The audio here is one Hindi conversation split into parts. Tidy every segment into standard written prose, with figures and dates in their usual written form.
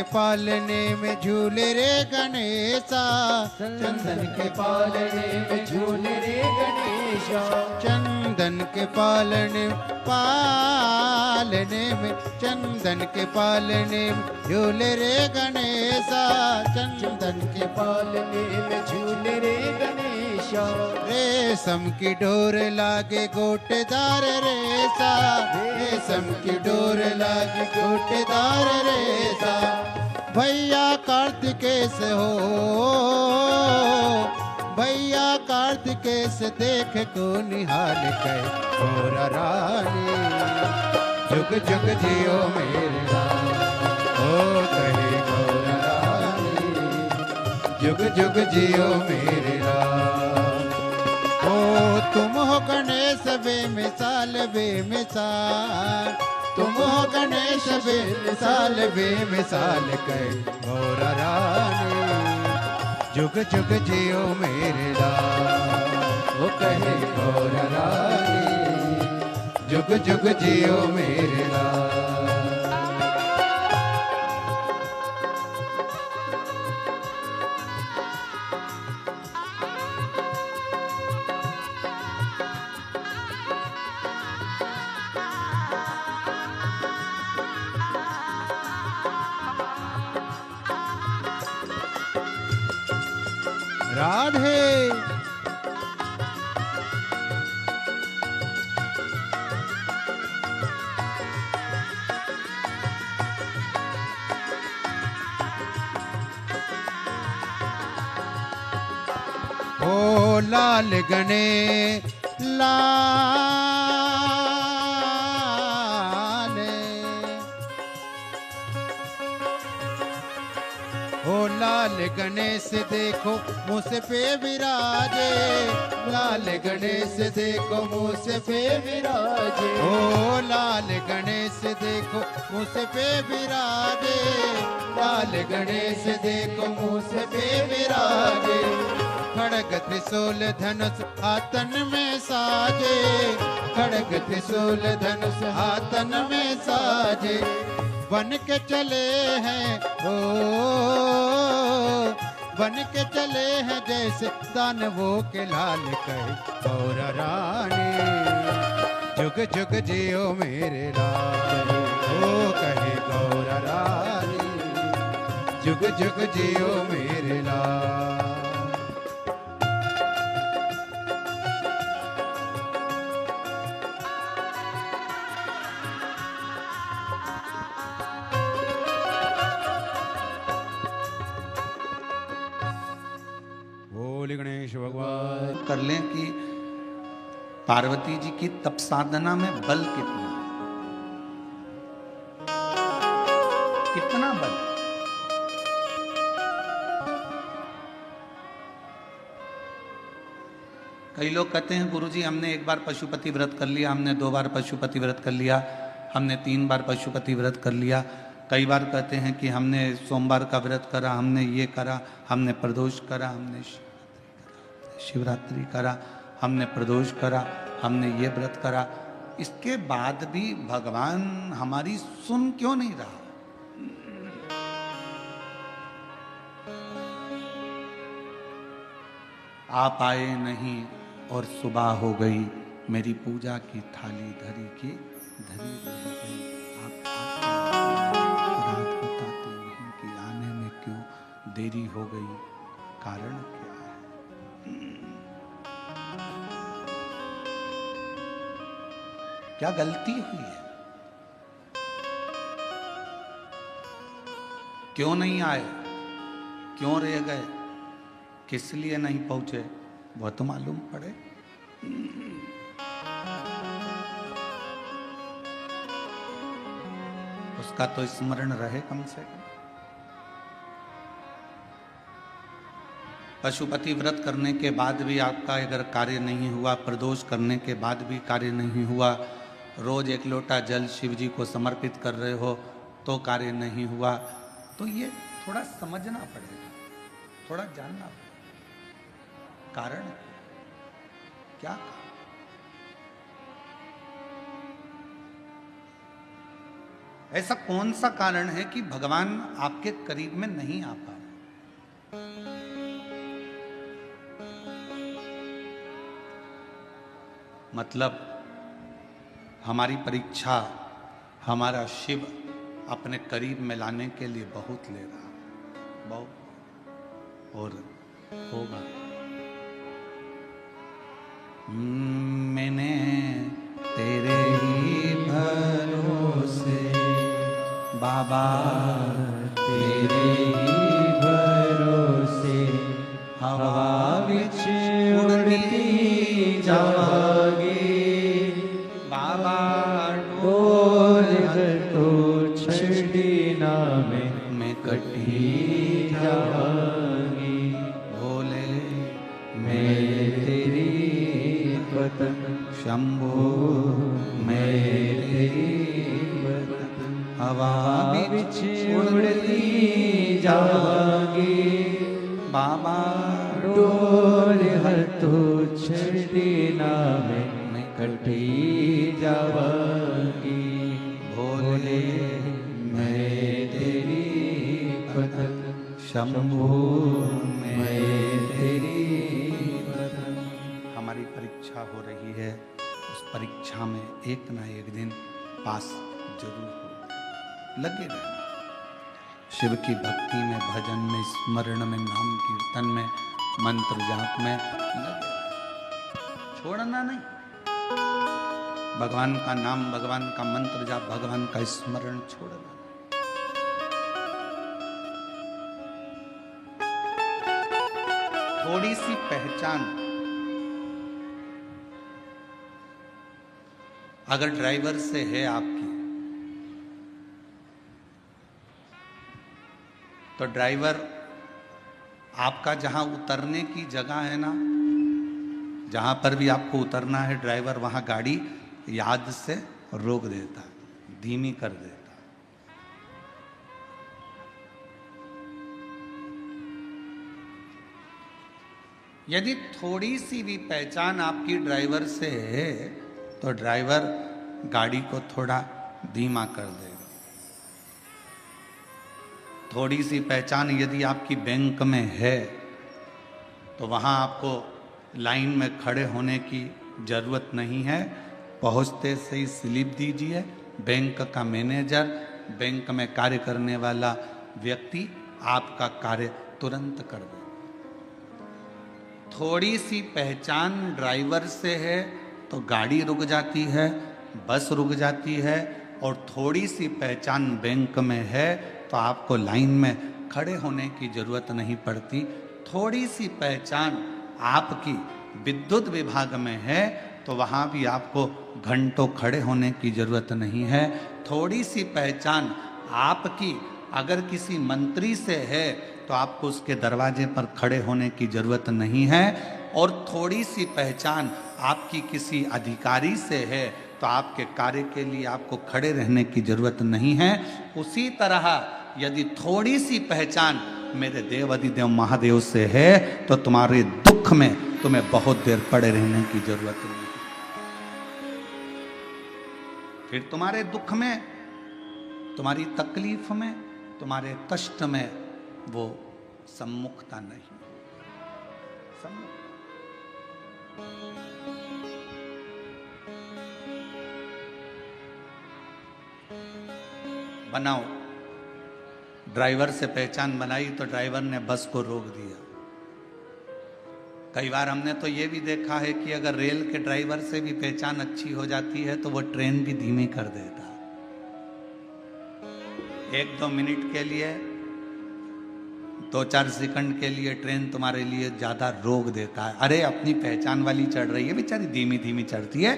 पालने में झूले रे गणेशा, चंदन के पालने में झूले रे गणेशा, चंदन के पालने में, चंदन के पालने में झूले रे गणेशा, चंदन के पालने में झूले रे गणेशा, रेशम की डोर लागे गोटेदार रेसा, रेशम की डोर लागे गोटेदार रेसा, भैया कार्तिकेय हो, भैया कार्तिकेय देख को निहाल कह और रानी, जुग जुग जियो मेरे राम, ओ कहे गौर रानी, जुग जुग जियो मेरे राम। ओ तुम हो गणेश बेमिसाल बेमिसाल, तुम हो गणेश बेमिसाल बेमिसाल कह गौर रानी, जुग जुग जियो मेरे राम, ओ कहे गौर रानी, जुग जुग जियो मेरे राम। राधे ओ लाल गणे लाल, ओ लाल गणेश देखो मुझ पे विराजे, लाल गणेश देखो मुझ पे विराजे, ओ लाल गणेश देखो मुझ पे विराजे, लाल गणेश देखो मुझ पे विराजे, खड़ग त्रिशूल धनुष हाथन में साजे, खड़ग त्रिशूल धनुष हाथन में साजे, बन के चले हैं ओ, बन के चले हैं जैसे दानवों के लाल कहे गौर रानी, जुग जुग जियो मेरे लाल, ओ कहे गौर रानी, जुग जुग जियो मेरे लाल। गणेश भगवान कर लें कि पार्वती जी की तप साधना में बल कितना, कितना बल। कई लोग कहते हैं गुरुजी हमने एक बार पशुपति व्रत कर लिया, हमने 2 बार पशुपति व्रत कर लिया, हमने 3 बार पशुपति व्रत कर लिया। कई बार कहते हैं कि हमने सोमवार का व्रत करा, हमने ये करा, हमने प्रदोष करा, हमने शिवरात्रि करा, हमने प्रदोष करा, हमने ये व्रत करा, इसके बाद भी भगवान हमारी सुन क्यों नहीं रहा? आप आए नहीं और सुबह हो गई, मेरी पूजा की थाली धरी की धरी रह गई। आप रात बताते नहीं कि आने में क्यों देरी हो गई, कारण क्या है? क्या गलती हुई है? क्यों नहीं आए, क्यों रह गए, किस लिए नहीं पहुंचे, वह तो मालूम पड़े। उसका तो स्मरण रहे कम से कम। पशुपति व्रत करने के बाद भी आपका अगर कार्य नहीं हुआ, प्रदोष करने के बाद भी कार्य नहीं हुआ, रोज 1 लोटा जल शिव जी को समर्पित कर रहे हो तो कार्य नहीं हुआ, तो ये थोड़ा समझना पड़ेगा, थोड़ा जानना पड़ेगा कारण क्या। ऐसा कौन सा कारण है कि भगवान आपके करीब में नहीं आ पा रहे? मतलब हमारी परीक्षा हमारा शिव अपने करीब में लाने के लिए बहुत ले रहा, बहुत, और होगा। मैंने तेरे ही भरोसे बाबा, तेरे ही भरोसे हवा विच उड़ती जावांगी बाबा डोर तो छड़ी ना मैं कटी जावांगी भोले मैं तेरी पतंग शंभो मैं तेरी पतंग हवा विच उड़ती जावांगी बाबा डोर तो छड़ी ना मैं कटी जावांगी भोले मैं तेरी पतंग शंभो मैं तेरी पतंग। हमारी परीक्षा हो रही है, उस परीक्षा में एक ना एक दिन पास जरूर हो। लगे रहना शिव की भक्ति में, भजन में, स्मरण में, नाम कीर्तन में, मंत्र जाप में लगे रहना, छोड़ना नहीं। भगवान का नाम, भगवान का मंत्र जाप, भगवान का स्मरण छोड़ना नहीं। थोड़ी सी पहचान अगर ड्राइवर से है आपकी, तो ड्राइवर आपका जहां उतरने की जगह है ना, जहां पर भी आपको उतरना है, ड्राइवर वहां गाड़ी याद से रोक देता, धीमी कर देता। यदि थोड़ी सी भी पहचान आपकी ड्राइवर से है, तो ड्राइवर गाड़ी को थोड़ा धीमा कर देगा। थोड़ी सी पहचान यदि आपकी बैंक में है, तो वहाँ आपको लाइन में खड़े होने की ज़रूरत नहीं है। पहुँचते से ही स्लिप दीजिए, बैंक का मैनेजर, बैंक में कार्य करने वाला व्यक्ति आपका कार्य तुरंत कर दे। थोड़ी सी पहचान ड्राइवर से है तो गाड़ी रुक जाती है, बस रुक जाती है, और थोड़ी सी पहचान बैंक में है तो आपको लाइन में खड़े होने की ज़रूरत नहीं पड़ती। थोड़ी सी पहचान आपकी विद्युत विभाग में है तो वहाँ भी आपको घंटों खड़े होने की ज़रूरत नहीं है। थोड़ी सी पहचान आपकी अगर किसी मंत्री से है तो आपको उसके दरवाजे पर खड़े होने की ज़रूरत नहीं है। और थोड़ी सी पहचान आपकी किसी अधिकारी से है तो आपके कार्य के लिए आपको खड़े रहने की ज़रूरत नहीं है। उसी तरह यदि थोड़ी सी पहचान मेरे देव अधिदेव महादेव से है तो तुम्हारे दुख में तुम्हें बहुत देर पड़े रहने की जरूरत नहीं। फिर तुम्हारे दुख में, तुम्हारी तकलीफ में, तुम्हारे कष्ट में वो सम्मुखता नहीं। बनाओ, ड्राइवर से पहचान बनाई तो ड्राइवर ने बस को रोक दिया। कई बार हमने तो ये भी देखा है कि अगर रेल के ड्राइवर से भी पहचान अच्छी हो जाती है तो वो ट्रेन भी धीमी कर देता। 1-2 मिनट के लिए, 2-4 सेकंड के लिए ट्रेन तुम्हारे लिए ज्यादा रोक देता है। अरे अपनी पहचान वाली चढ़ रही है, बेचारी धीमी धीमी चढ़ती है।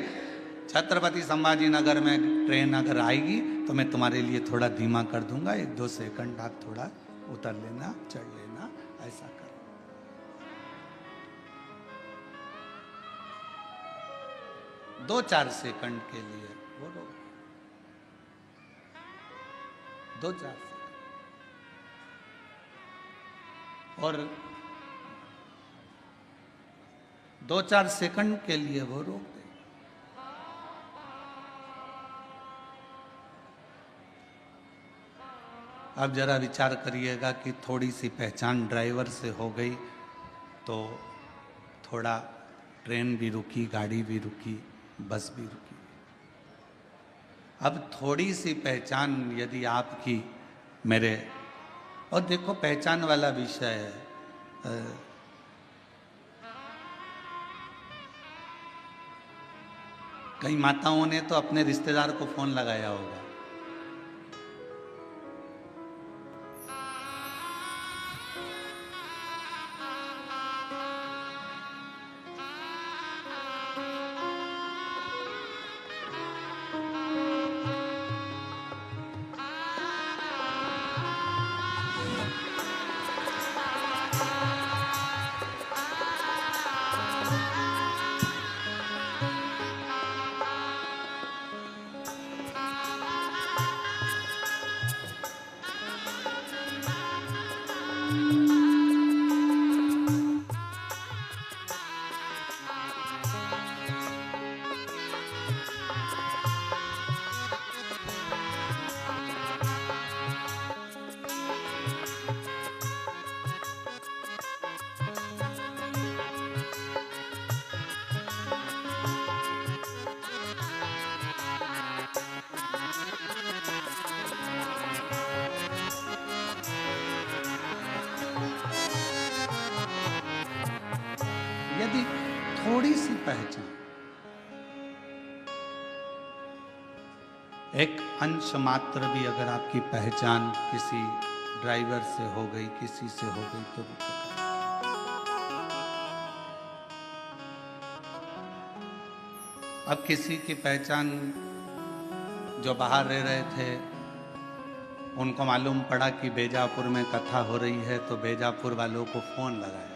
छत्रपति संभाजी नगर में ट्रेन अगर आएगी तो मैं तुम्हारे लिए थोड़ा धीमा कर दूंगा, 1-2 सेकंड आप थोड़ा उतर लेना, चढ़ लेना, ऐसा कर। दो 4 सेकंड के लिए वो रोक, 2-4 सेकंड, और 2-4 सेकंड के लिए वो रोक दे। अब जरा विचार करिएगा कि थोड़ी सी पहचान ड्राइवर से हो गई तो थोड़ा ट्रेन भी रुकी, गाड़ी भी रुकी, बस भी रुकी। अब थोड़ी सी पहचान यदि आपकी मेरे, और देखो पहचान वाला विषय है, कई माताओं ने तो अपने रिश्तेदार को फोन लगाया होगा, यदि थोड़ी सी पहचान, एक अंश मात्र भी अगर आपकी पहचान किसी ड्राइवर से हो गई, किसी से हो गई तो रुको। अब किसी की पहचान जो बाहर रह रहे थे, उनको मालूम पड़ा कि बेजापुर में कथा हो रही है, तो बेजापुर वालों को फोन लगाया।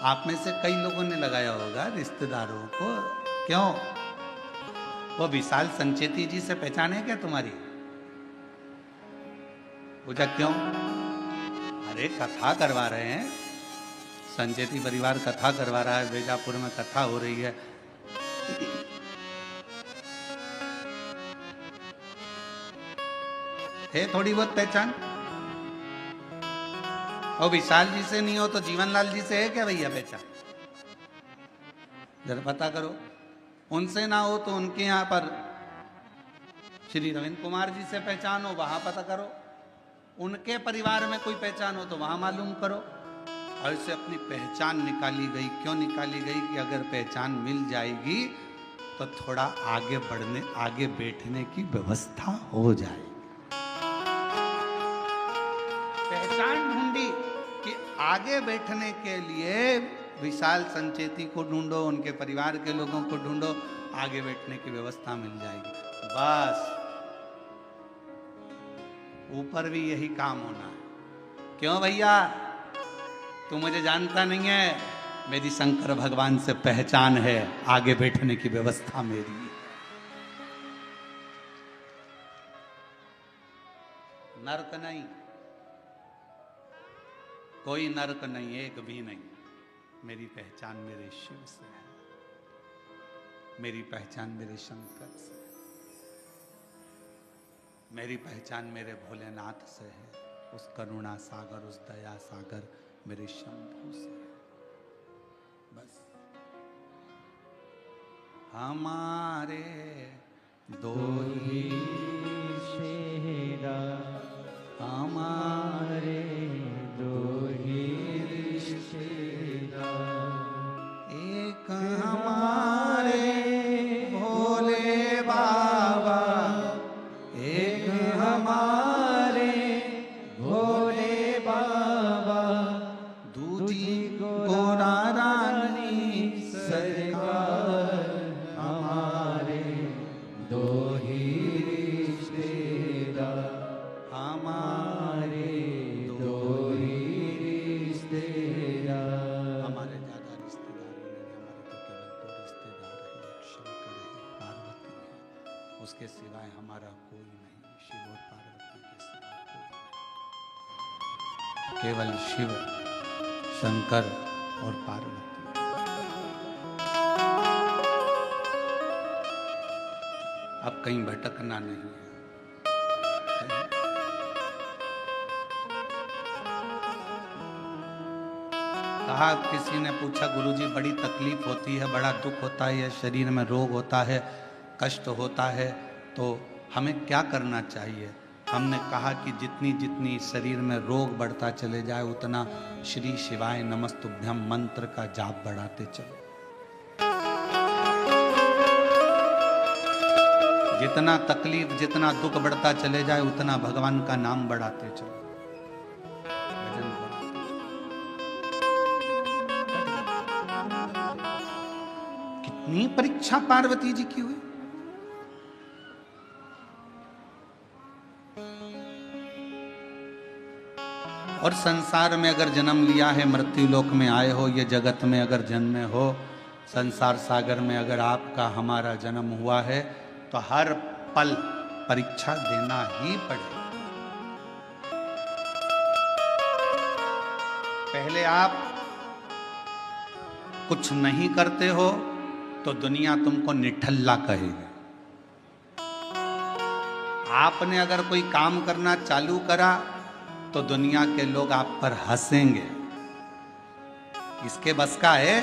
आप में से कई लोगों ने लगाया होगा रिश्तेदारों को, क्यों? वो विशाल संचेती जी से पहचान है क्या तुम्हारी? पूछा क्यों? अरे कथा करवा रहे हैं, संचेती परिवार कथा करवा रहा है, बेजापुर में कथा हो रही है। है थोड़ी बहुत पहचान? और विशाल जी से नहीं हो तो जीवनलाल जी से है क्या भैया पहचान? जरा पता करो। उनसे ना हो तो उनके यहाँ पर श्री रविंद्र कुमार जी से पहचान हो, वहां पता करो। उनके परिवार में कोई पहचान हो तो वहां मालूम करो। और इससे अपनी पहचान निकाली गई। क्यों निकाली गई? कि अगर पहचान मिल जाएगी तो थोड़ा आगे बढ़ने, आगे बैठने की व्यवस्था हो जाएगी। पहचान ढूंढी कि आगे बैठने के लिए विशाल संचेती को ढूंढो, उनके परिवार के लोगों को ढूंढो, आगे बैठने की व्यवस्था मिल जाएगी। बस ऊपर भी यही काम होना है। क्यों भैया? तू मुझे जानता नहीं है, मेरी शंकर भगवान से पहचान है, आगे बैठने की व्यवस्था मेरी है। नर्क नहीं, कोई नर्क नहीं, एक भी नहीं। मेरी पहचान मेरे शिव से है, मेरी पहचान मेरे शंकर से है, मेरी पहचान मेरे भोलेनाथ से है, उस करुणा सागर, उस दया सागर मेरे शंभू से है। बस हमारे दो ही शेरा, हमारे दो ही रिश्तेदार, एक हमारे भोले बाबा, एक हमारे भोले बाबा, दूजी गोरा रानी सरकार, हमारे दो ही रिश्तेदार, हमारे दो ही रिश्तेदार। हमारे ज्यादा रिश्तेदार नहीं, हमारे तो केवल दो रिश्तेदार हैं, एक शंकर है, पार्वती है, उसके सिवाय हमारा कोई नहीं। शिव और पार्वती के सिवाय कोई नहीं, केवल शिव, शंकर और पार्वती। अब कहीं भटकना नहीं है। कहा, किसी ने पूछा गुरुजी बड़ी तकलीफ होती है, बड़ा दुख होता है, या शरीर में रोग होता है, कष्ट होता है, तो हमें क्या करना चाहिए? हमने कहा कि जितनी जितनी शरीर में रोग बढ़ता चले जाए उतना श्री शिवाय नमस्तुभ्यम मंत्र का जाप बढ़ाते चलो। जितना तकलीफ, जितना दुख बढ़ता चले जाए उतना भगवान का नाम बढ़ाते चलो, भजन बढ़ाते चलो। कितनी परीक्षा पार्वती जी की हुई। और संसार में अगर जन्म लिया है, मृत्यु लोक में आए हो, ये जगत में अगर जन्मे हो, संसार सागर में अगर आपका हमारा जन्म हुआ है, तो हर पल परीक्षा देना ही पड़ेगा। पहले आप कुछ नहीं करते हो तो दुनिया तुमको निठल्ला कहेगी। आपने अगर कोई काम करना चालू करा तो दुनिया के लोग आप पर हंसेंगे। इसके बस का है?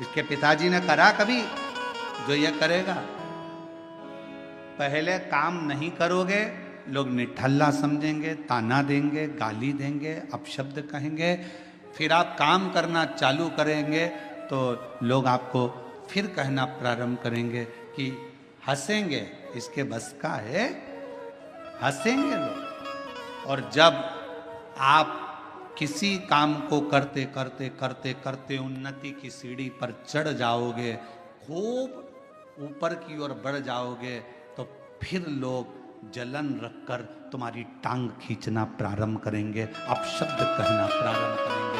इसके पिताजी ने करा कभी जो ये करेगा? पहले काम नहीं करोगे, लोग निठल्ला समझेंगे, ताना देंगे, गाली देंगे, अपशब्द कहेंगे। फिर आप काम करना चालू करेंगे तो लोग आपको फिर कहना प्रारंभ करेंगे कि हंसेंगे। इसके बस का है? हंसेंगे लोग। और जब आप किसी काम को करते करते करते करते उन्नति की सीढ़ी पर चढ़ जाओगे, खूब ऊपर की ओर बढ़ जाओगे, तो फिर लोग जलन रखकर तुम्हारी टांग खींचना प्रारंभ करेंगे, अपशब्द कहना प्रारंभ करेंगे।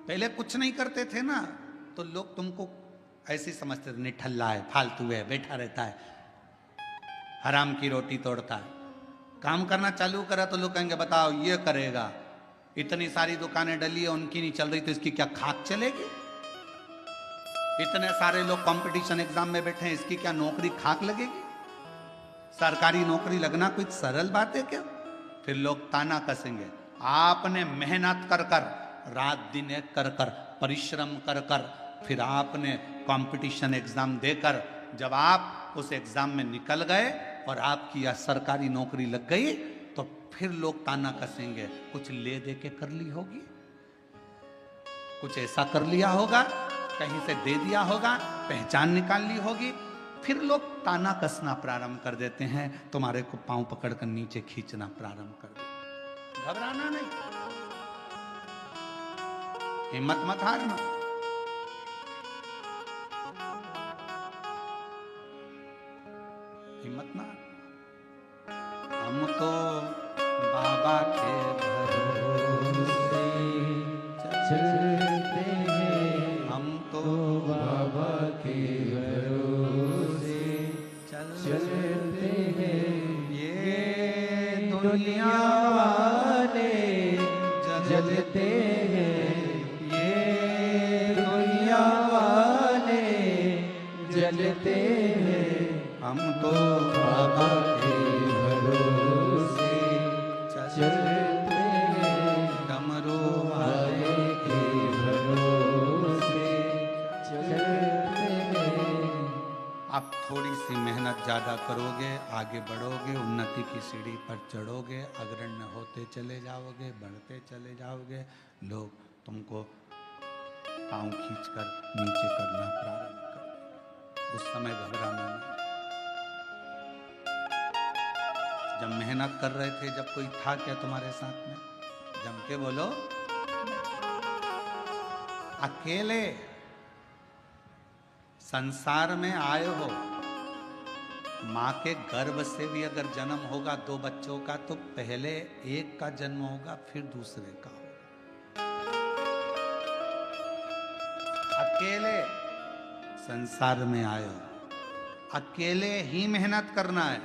पहले कुछ नहीं करते थे ना, तो लोग तुमको ऐसे समझते थे, निठल्ला है, फालतू है, बैठा रहता है, हराम की रोटी तोड़ता है। काम करना चालू करा तो लोग कहेंगे बताओ ये करेगा, इतनी सारी दुकानें डली है, उनकी नहीं चल रही तो इसकी क्या खाक चलेगी? इतने सारे लोग कंपटीशन एग्जाम में बैठे हैं, इसकी क्या नौकरी खाक लगेगी? सरकारी नौकरी लगना कोई सरल बात है क्या? फिर लोग ताना कसेंगे। आपने मेहनत कर कर, रात दिन एक कर कर, परिश्रम कर कर, फिर आपने कंपटीशन एग्जाम देकर जब आप उस एग्जाम में निकल गए और आपकी या सरकारी नौकरी लग गई, तो फिर लोग ताना कसेंगे, कुछ ले दे के कर ली होगी, कुछ ऐसा कर लिया होगा, कहीं से दे दिया होगा, पहचान निकाल ली होगी। फिर लोग ताना कसना प्रारंभ कर देते हैं, तुम्हारे को पांव पकड़कर नीचे खींचना प्रारंभ कर देते। घबराना नहीं, हिम्मत मत हारना। हिम्मत ना, हम तो बाबा के भरोसे चलते हैं, हम तो बाबा के भरोसे चलते हैं। ये दुनिया वाले जलते हैं, ये दुनिया वाले जलते हैं। हम तो बाबा के भरोसे चलते हैं, डमरू वाले के भरोसे चलते हैं। आप थोड़ी सी मेहनत ज़्यादा करोगे, आगे बढ़ोगे, उन्नति की सीढ़ी पर चढ़ोगे, अग्रण्य होते चले जाओगे, बढ़ते चले जाओगे, लोग तुमको पाँव खींचकर नीचे करना प्रारंभ करेंगे। उस समय घबराना नहीं। जब मेहनत कर रहे थे, जब कोई था क्या तुम्हारे साथ में? जम के बोलो। अकेले संसार में आए हो, मां के गर्भ से भी अगर जन्म होगा 2 बच्चों का, तो पहले एक का जन्म होगा, फिर दूसरे का होगा। अकेले संसार में आए हो, अकेले ही मेहनत करना है।